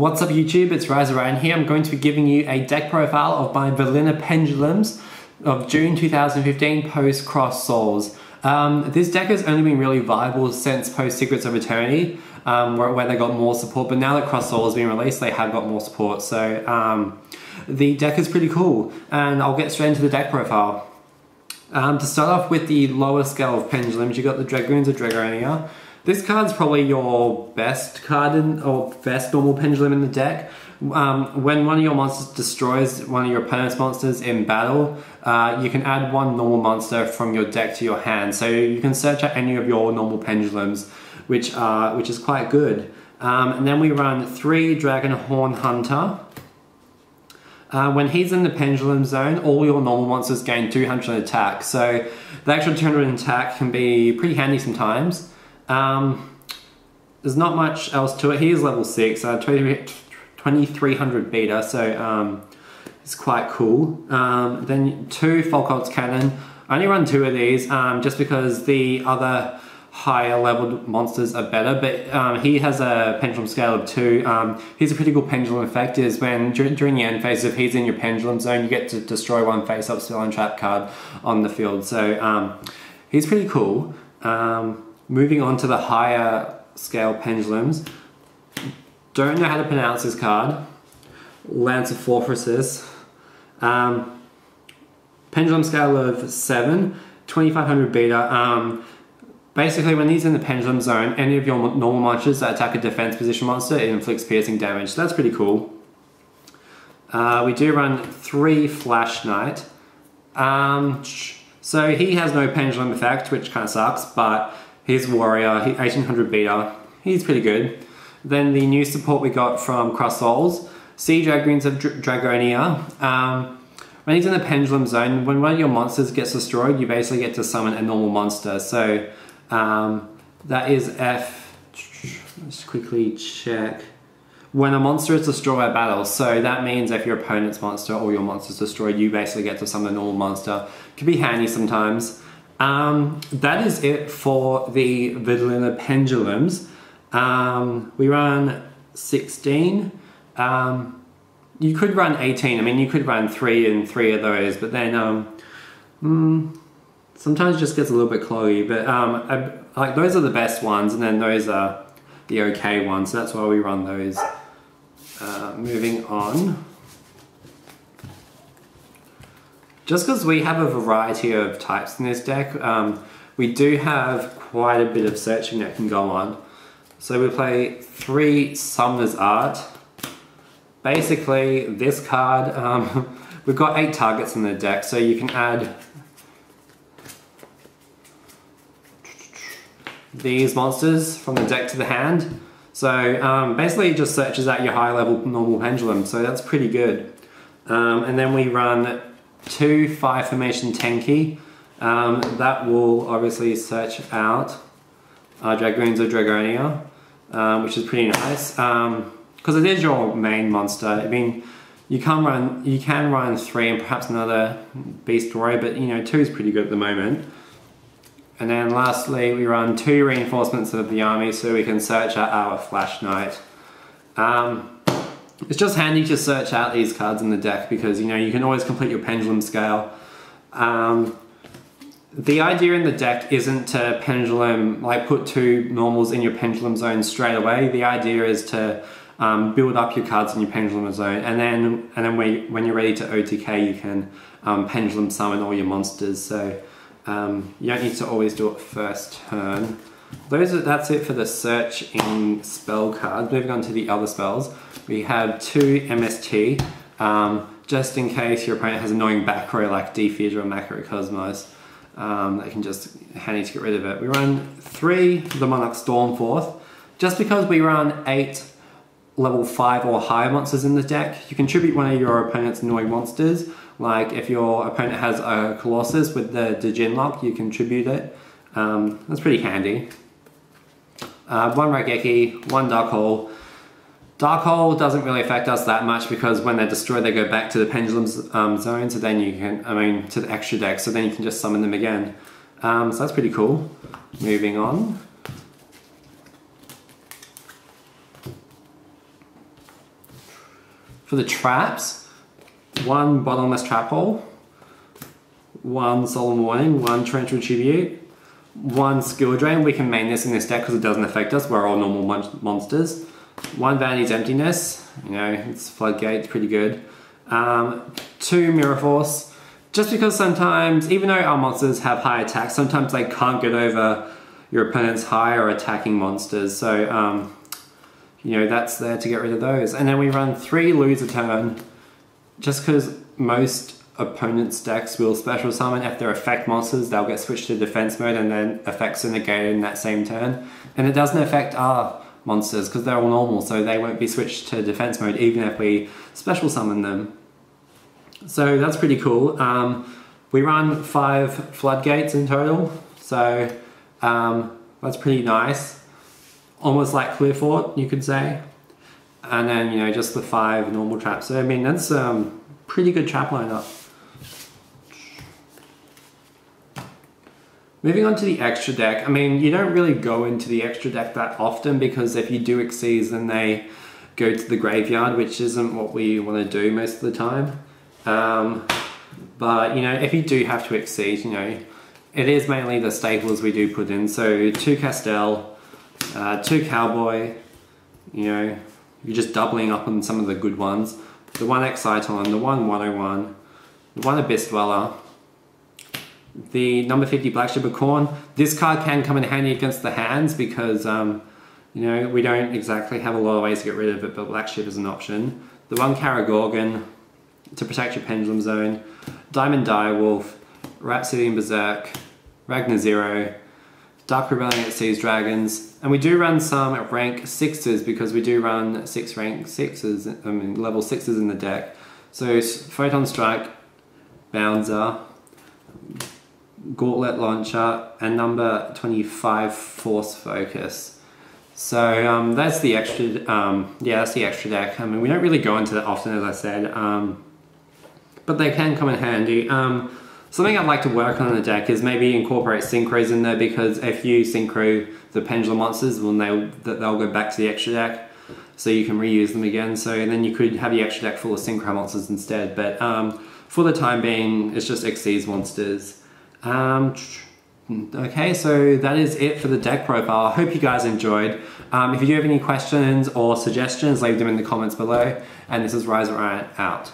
What's up YouTube, it's Ryan here. I'm going to be giving you a deck profile of my Vanilla Pendulums of June 2015 post CROS Souls. This deck has only been really viable since post Secrets of Eternity, where they got more support, but now that CROS Souls has been released, they have got more support. So the deck is pretty cool, and I'll get straight into the deck profile. To start off with the lower scale of pendulums, you've got the Dragoons of Dragonia. This card's probably your best card or best normal pendulum in the deck. When one of your monsters destroys one of your opponent's monsters in battle, you can add one normal monster from your deck to your hand. So you can search out any of your normal pendulums, which is quite good. And then we run 3 Dragonhorn Hunter. When he's in the pendulum zone, all your normal monsters gain 200 attack. So the extra 200 attack can be pretty handy sometimes. There's not much else to it. He is level 6, 2300 beta, so it's quite cool. Then 2 Falcone's Cannon. I only run 2 of these just because the other higher leveled monsters are better, but he has a pendulum scale of 2. He's a pretty cool pendulum effect is when during the end phase, if he's in your pendulum zone, you get to destroy one face-up spell and trap card on the field. So he's pretty cool. Moving on to the higher scale pendulums. Don't know how to pronounce this card. Lance of Fortresses. Pendulum scale of 7, 2500 beta. Basically, when he's in the pendulum zone, any of your normal monsters that attack a defense position monster, it inflicts piercing damage. So that's pretty cool. We do run 3 Flash Knight. So he has no pendulum effect, which kind of sucks, but he's a warrior, 1800 beta. He's pretty good. Then the new support we got from CROS Souls, Sea Dragoons of Dragonia. When he's in the pendulum zone, when one of your monsters gets destroyed, you basically get to summon a normal monster. So that is let's quickly check. When a monster is destroyed by battle, so that means if your opponent's monster or your monster is destroyed, you basically get to summon a normal monster. Can be handy sometimes. That is it for the Vanilla Pendulums. We run 16. You could run 18. I mean, you could run 3 and 3 of those, but then sometimes it just gets a little bit cloggy. But like those are the best ones, and then those are the okay ones. So that's why we run those. Moving on. Just because we have a variety of types in this deck, we do have quite a bit of searching that can go on. So we play 3 Summoner's Art. Basically, this card, we've got 8 targets in the deck, so you can add these monsters from the deck to the hand. So basically it just searches out your high level normal pendulum, so that's pretty good. And then we run 2 5 Formation Tenki. That will obviously search out Dragoons of Dragonia, which is pretty nice. Because it is your main monster. I mean, you can run 3 and perhaps another Beast Warrior, but you know, 2 is pretty good at the moment. And then lastly, we run 2 reinforcements of the army so we can search out our Flash Knight. It's just handy to search out these cards in the deck because you know you can always complete your pendulum scale. The idea in the deck isn't to pendulum, like put 2 normals in your pendulum zone straight away. The idea is to build up your cards in your pendulum zone, and then when you're ready to OTK, you can pendulum summon all your monsters. So you don't need to always do it first turn. That's it for the search in spell cards. Moving on to the other spells, we have 2 MST, just in case your opponent has annoying back row like Defeater or Macrocosmos. They can just handy to get rid of it. We run 3 the Monarch Stormforth, just because we run 8 level 5 or higher monsters in the deck. You contribute one of your opponent's annoying monsters. Like if your opponent has a Colossus with the Djinn lock, you contribute it. That's pretty handy. 1 Raigeki, 1 Dark Hole. Dark Hole doesn't really affect us that much because when they're destroyed, they go back to the pendulum zone. So then you can, to the extra deck. So then you can just summon them again. So that's pretty cool. Moving on. For the traps, 1 bottomless trap hole, 1 solemn warning, 1 torrential tribute, 1 skill drain. We can main this in this deck because it doesn't affect us. We're all normal monsters. 1 vanity's emptiness. You know, it's floodgate. It's pretty good. 2 mirror force. Just because sometimes, even though our monsters have high attack, sometimes they can't get over your opponent's high or attacking monsters. So, you know, that's there to get rid of those. And then we run 3 lose a turn, just because most opponents' decks will special summon. If they're effect monsters, they'll get switched to defense mode and then effects are negated in that same turn. And it doesn't affect our monsters because they're all normal, so they won't be switched to defense mode even if we special summon them. So that's pretty cool. We run 5 floodgates in total, so that's pretty nice. Almost like Clear Fort, you could say. And then, you know, just the 5 normal traps. So I mean, that's pretty good trap lineup. Moving on to the extra deck. I mean, you don't really go into the extra deck that often because if you do exceeds, then they go to the graveyard, which isn't what we want to do most of the time. But, you know, if you do have to exceed, you know, it is mainly the staples we do put in. So 2 Castell, 2 Cowboy, you know, you're just doubling up on some of the good ones. The 1 Exciton, the 1 101, the 1 Abyss Dweller, the number 50 Black Ship of Corn. This card can come in handy against the hands because, you know, we don't exactly have a lot of ways to get rid of it, but Black Ship is an option. The 1 Caragorgon to protect your Pendulum Zone, Diamond Direwolf, Rhapsodian Berserk, Ragnar Zero, Dark Rebellion at Seas Dragons, and we do run some at rank 6s because we do run 6 rank 6s, I mean level 6s in the deck. So Photon Strike, Bouncer, Gauntlet Launcher, and number 25 Force Focus. So that's the extra, yeah, that's the extra deck. I mean, we don't really go into that often, as I said, but they can come in handy. Something I'd like to work on in the deck is maybe incorporate synchros in there, because if you synchro the pendulum monsters, well, they'll go back to the extra deck, so you can reuse them again. So then you could have the extra deck full of synchro monsters instead. But for the time being, it's just Xyz monsters. Okay, so that is it for the deck profile. I hope you guys enjoyed. If you do have any questions or suggestions, leave them in the comments below. And this is Rise Ryan out.